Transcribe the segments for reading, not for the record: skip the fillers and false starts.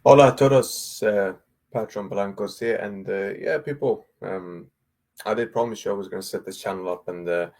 Hola a todos, Patron Blancos here, and yeah, people. I did promise you I was going to set this channel up, and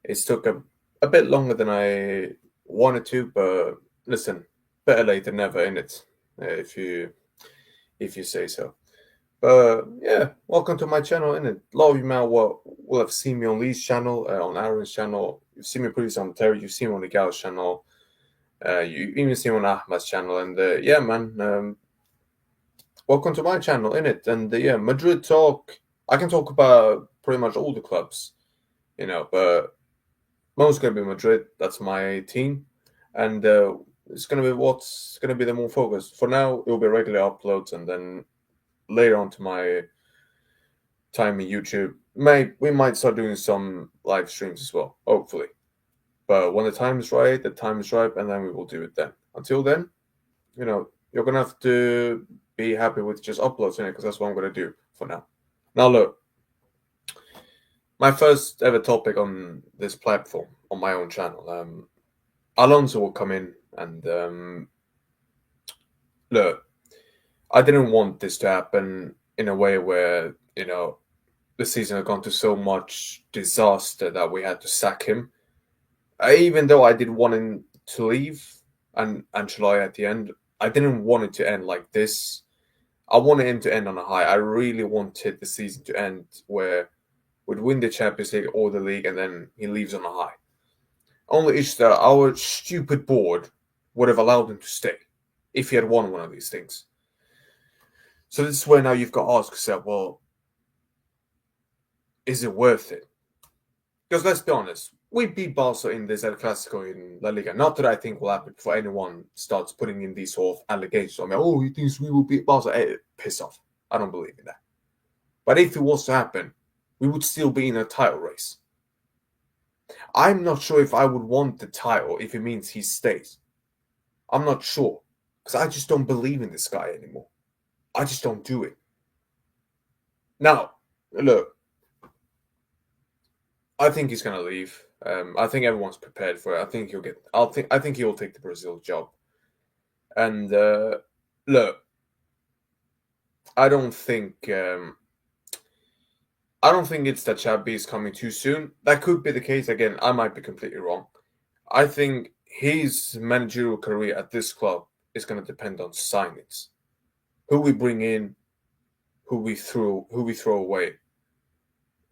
it's took a bit longer than I wanted to. But listen, better late than never, innit? If you say so. But yeah, welcome to my channel, innit? A lot of you now will have seen me on Lee's channel, on Aaron's channel. You've seen me previously on Terry. You've seen me on the Gal's channel. You even seen me on Ahmad's channel, and yeah, man. Welcome to my channel, innit? And yeah, Madrid talk. I can talk about pretty much all the clubs, but most gonna be Madrid. That's my team, and it's gonna be what's gonna be the more focus. For now, it will be regular uploads, and then later on to my time in YouTube, we might start doing some live streams as well, hopefully. But when the time is right, and then we will do it then. Until then, you're gonna have to be happy with just uploads in it because that's what I'm gonna do for now. Now look, my first ever topic on this platform on my own channel. Alonso will come in and look. I didn't want this to happen in a way where the season had gone to so much disaster that we had to sack him. Even though I did want him to leave and July at the end, I didn't want it to end like this. I wanted him to end on a high. I really wanted the season to end where we'd win the Champions League or the league, and then he leaves on a high. Only issue that our stupid board would have allowed him to stay if he had won one of these things. So this is where now you've got to ask yourself, well, is it worth it? Because let's be honest, we beat Barca in this El Clasico in La Liga. Not that I think will happen before anyone starts putting in these sort of allegations. I mean, oh, he thinks we will beat Barca. Hey, piss off. I don't believe in that. But if it was to happen, we would still be in a title race. I'm not sure if I would want the title if it means he stays. I'm not sure. Because I just don't believe in this guy anymore. I just don't do it. Now, look, I think he's gonna leave. I think everyone's prepared for it. I think he'll get. I think he'll take the Brazil job. And look, I don't think. I don't think it's that Xabi is coming too soon. That could be the case. Again, I might be completely wrong. I think his managerial career at this club is going to depend on signings, who we bring in, who we throw away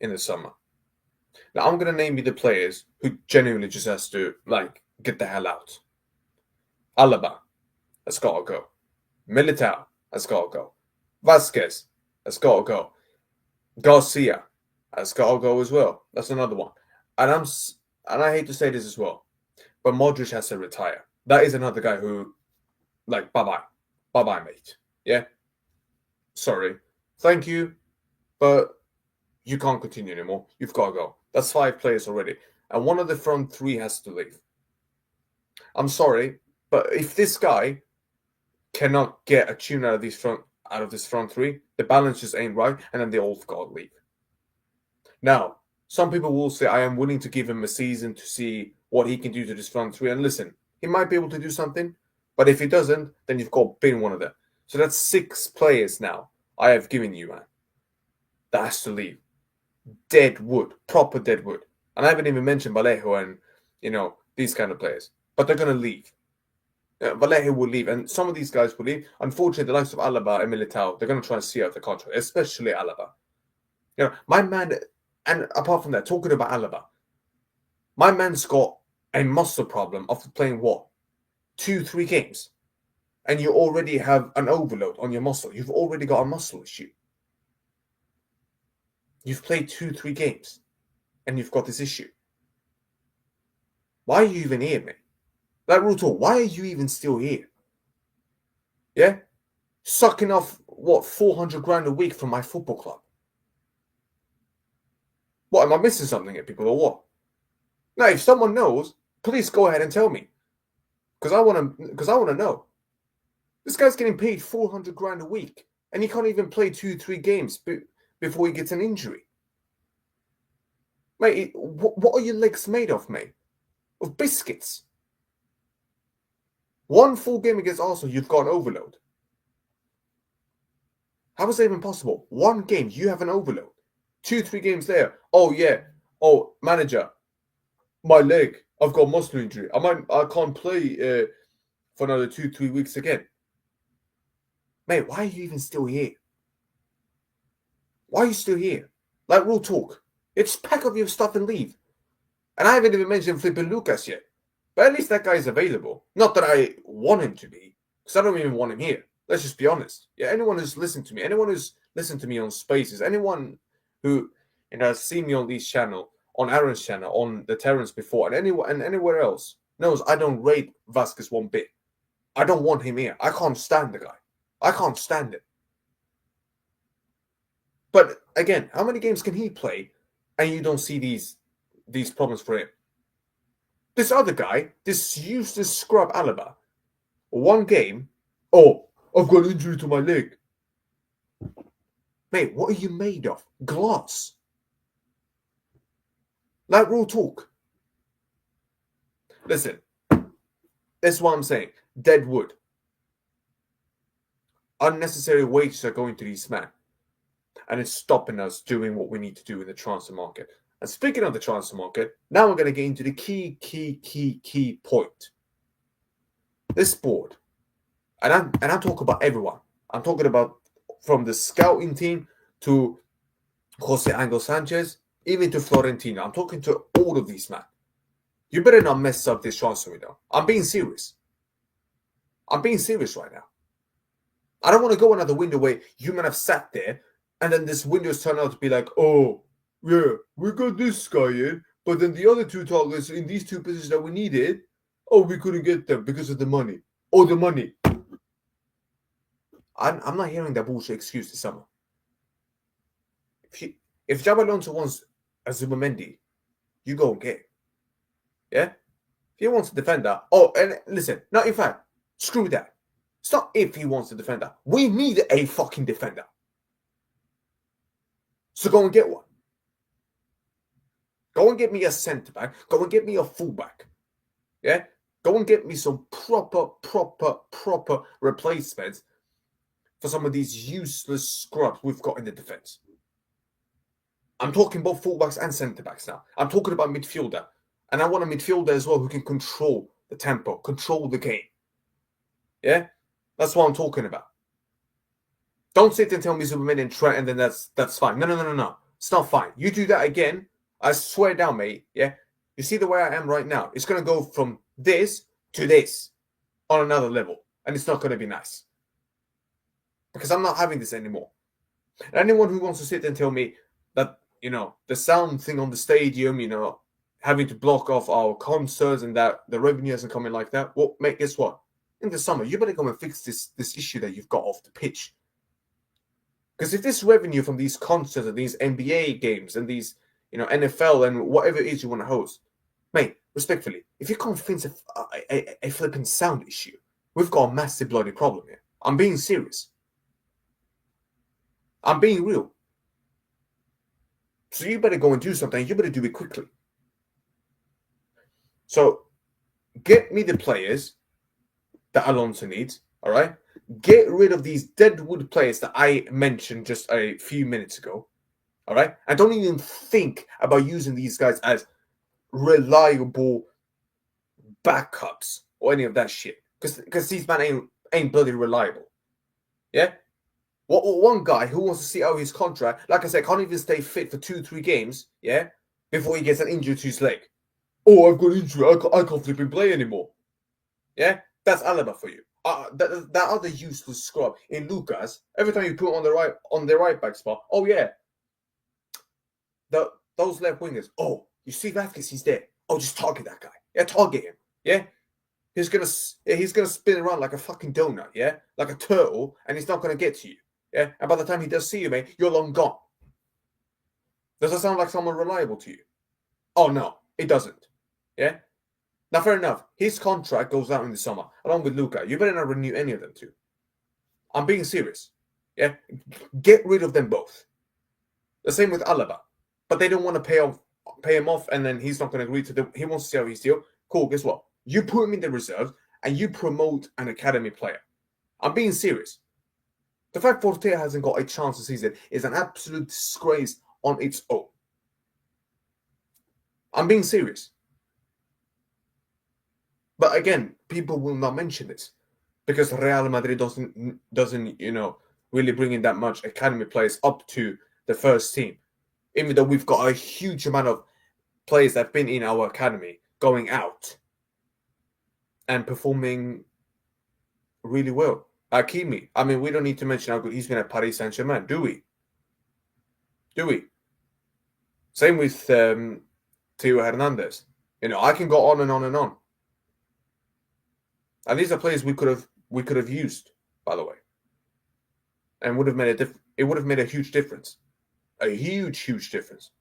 in the summer. Now I'm going to name you the players who genuinely just has to get the hell out. Alaba, has got to go. Militao, has got to go. Vasquez, has got to go. Garcia, has got to go as well. That's another one. And I hate to say this as well, but Modric has to retire. That is another guy who, bye bye, mate. Yeah, sorry, thank you, but you can't continue anymore. You've got to go. That's 5 players already, and one of the front 3 has to leave. I'm sorry, but if this guy cannot get a tune out of this front 3, the balance just ain't right, and then they all got to leave. Now, some people will say I am willing to give him a season to see what he can do to this front 3, and listen, he might be able to do something, but if he doesn't, then you've got to bin one of them. So that's 6 players now I have given you, man. That has to leave. Dead wood, proper dead wood. And I haven't even mentioned Vallejo and, these kind of players. But they're going to leave. Vallejo will leave, and some of these guys will leave. Unfortunately, the likes of Alaba and Militao, they're going to try and see out the contract, especially Alaba. My man, and apart from that, talking about Alaba, my man's got a muscle problem after playing what? 2-3 games. And you already have an overload on your muscle. You've already got a muscle issue. You've played 2-3 games and you've got this issue. Why are you even here, mate? Like, real talk, why are you even still here? Yeah? Sucking off, 400 grand a week from my football club? What, am I missing something here, people, or what? Now, if someone knows, please go ahead and tell me. Because I want to know. This guy's getting paid 400 grand a week, and he can't even play 2-3 games before he gets an injury. Mate, what are your legs made of, mate? Of biscuits. One full game against Arsenal, you've got an overload. How is that even possible? One game, you have an overload. 2-3 games later, oh yeah, oh manager, my leg, I've got muscle injury. I can't play for another 2-3 weeks again. Mate, why are you even still here? Why are you still here? Like, real talk. Just pack up your stuff and leave. And I haven't even mentioned flipping Lucas yet. But at least that guy is available. Not that I want him to be, because I don't even want him here. Let's just be honest. Yeah, anyone who's listened to me, anyone who's listened to me on Spaces, anyone who has seen me on this channel, on Aaron's channel, on the Terrence before, and anywhere else knows I don't rate Vasquez one bit. I don't want him here. I can't stand the guy. I can't stand it. But again, how many games can he play and you don't see these problems for him? This other guy, this useless scrub Alaba, one game, oh, I've got an injury to my leg. Mate, what are you made of? Glass. Like, real talk. Listen, that's what I'm saying. Dead wood. Unnecessary wages are going to these men. And it's stopping us doing what we need to do in the transfer market. And speaking of the transfer market, now we're going to get into the key point. This board, and I'm talking about everyone. I'm talking about from the scouting team to Jose Angel Sanchez, even to Florentino. I'm talking to all of these men. You better not mess up this transfer window. I'm being serious. I'm being serious right now. I don't want to go another window where you might have sat there and then this window is turned out to be like, oh, yeah, we got this guy in, but then the other two targets in these two positions that we needed, oh, we couldn't get them because of the money. Oh, the money. I'm not hearing that bullshit excuse this summer. If Jabba Alonso wants a Zubimendi, you go and get it. Yeah? If he wants a defender, oh, and listen, not in fact, screw that. It's not if he wants a defender. We need a fucking defender. So go and get one. Go and get me a centre back. Go and get me a fullback. Yeah? Go and get me some proper replacements for some of these useless scrubs we've got in the defence. I'm talking about fullbacks and centre backs now. I'm talking about midfielder. And I want a midfielder as well who can control the tempo, control the game. Yeah? That's what I'm talking about. Don't sit and tell me Zubimendi and Trent and then that's fine. No. It's not fine. You do that again, I swear down, mate. Yeah? You see the way I am right now? It's going to go from this to this on another level. And it's not going to be nice. Because I'm not having this anymore. And anyone who wants to sit and tell me that, the sound thing on the stadium, having to block off our concerts and that the revenue hasn't come in like that, well, mate, guess what? In the summer, you better go and fix this issue that you've got off the pitch. Because if this revenue from these concerts and these NBA games and these, NFL and whatever it is you want to host, mate, respectfully, if you can't fix a flipping sound issue, we've got a massive bloody problem here. I'm being serious. I'm being real. So you better go and do something. You better do it quickly. So get me the players that Alonso needs, all right? Get rid of these deadwood players that I mentioned just a few minutes ago, all right? And don't even think about using these guys as reliable backups or any of that shit. Because these men ain't bloody reliable. Yeah? One guy who wants to see out his contract, like I said, can't even stay fit for 2-3 games, yeah, before he gets an injury to his leg. Oh, I've got an injury. I can't flipping play anymore. Yeah? That's Alaba for you. That other useless scrub in Lucas, every time you put on the right back spot, oh yeah, those left wingers. Oh, you see Vasquez, he's there. Oh, just target that guy. Yeah, target him. Yeah, he's gonna spin around like a fucking donut. Yeah, like a turtle, and he's not gonna get to you. Yeah, and by the time he does see you, mate, you're long gone. Does that sound like someone reliable to you? Oh no, it doesn't. Yeah. Now, fair enough. His contract goes out in the summer, along with Luka. You better not renew any of them too. I'm being serious. Yeah, get rid of them both. The same with Alaba, but they don't want to pay him off, and then he's not going to agree to do. He wants to see how he's deal. Cool. Guess what? You put him in the reserves, and you promote an academy player. I'm being serious. The fact Forte hasn't got a chance this season is an absolute disgrace on its own. I'm being serious. But again, people will not mention this because Real Madrid doesn't really bring in that much academy players up to the first team. Even though we've got a huge amount of players that have been in our academy going out and performing really well. Hakimi, I mean, we don't need to mention how good he's been at Paris Saint-Germain, do we? Do we? Same with Theo Hernandez. I can go on and on and on. And these are players we could have used, by the way, and would have made it would have made a huge difference, a huge difference.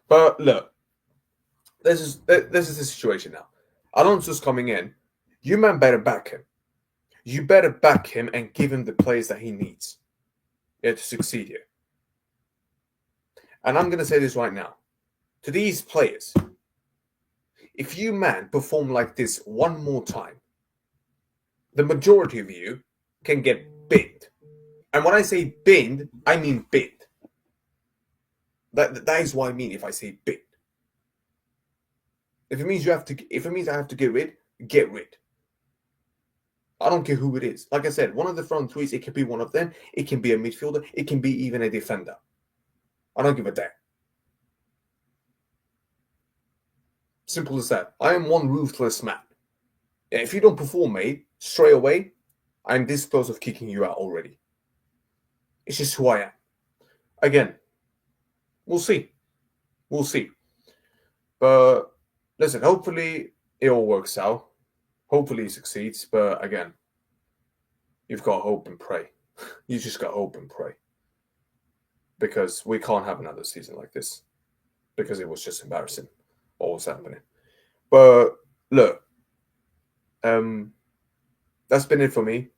But look, this is the situation now. Alonso's coming in. You man better back him. You better back him and give him the players that he needs to succeed here. And I'm going to say this right now. To these players, if you man perform like this one more time, the majority of you can get binned. And when I say binned, I mean binned. That is what I mean if I say binned. If it means I have to get rid, get rid. I don't care who it is. Like I said, one of the front threes, it can be one of them. It can be a midfielder. It can be even a defender. I don't give a damn. Simple as that. I am one ruthless man. If you don't perform, mate, straight away, I'm this close of kicking you out already. It's just who I am. Again, we'll see. We'll see. But listen, hopefully it all works out. Hopefully he succeeds. But again, you've got to hope and pray. You just got to hope and pray. Because we can't have another season like this. Because it was just embarrassing what was happening. But look, that's been it for me.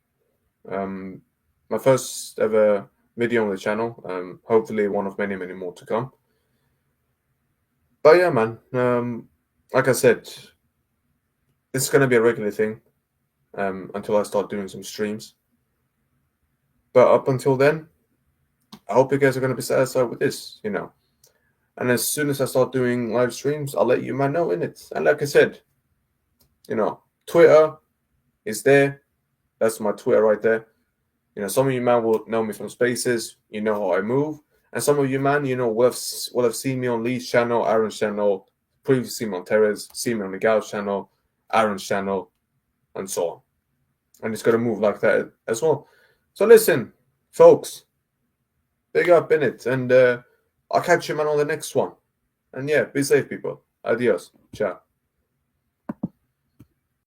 My first ever video on the channel. Hopefully one of many more to come. But yeah, man. Like I said, it's going to be a regular thing until I start doing some streams. But up until then, I hope you guys are going to be satisfied with this, And as soon as I start doing live streams, I'll let you man know in it. And like I said, Twitter is there. That's my Twitter right there. Some of you man will know me from Spaces. You know how I move. And some of you man, will have seen me on Lee's channel, Aaron's channel, previously on Terra's, seen me on Miguel's channel, Aaron's channel, and so on. And it's going to move like that as well. So listen, folks, big up in it. And I'll catch you man on the next one. And yeah, be safe, people. Adios. Ciao.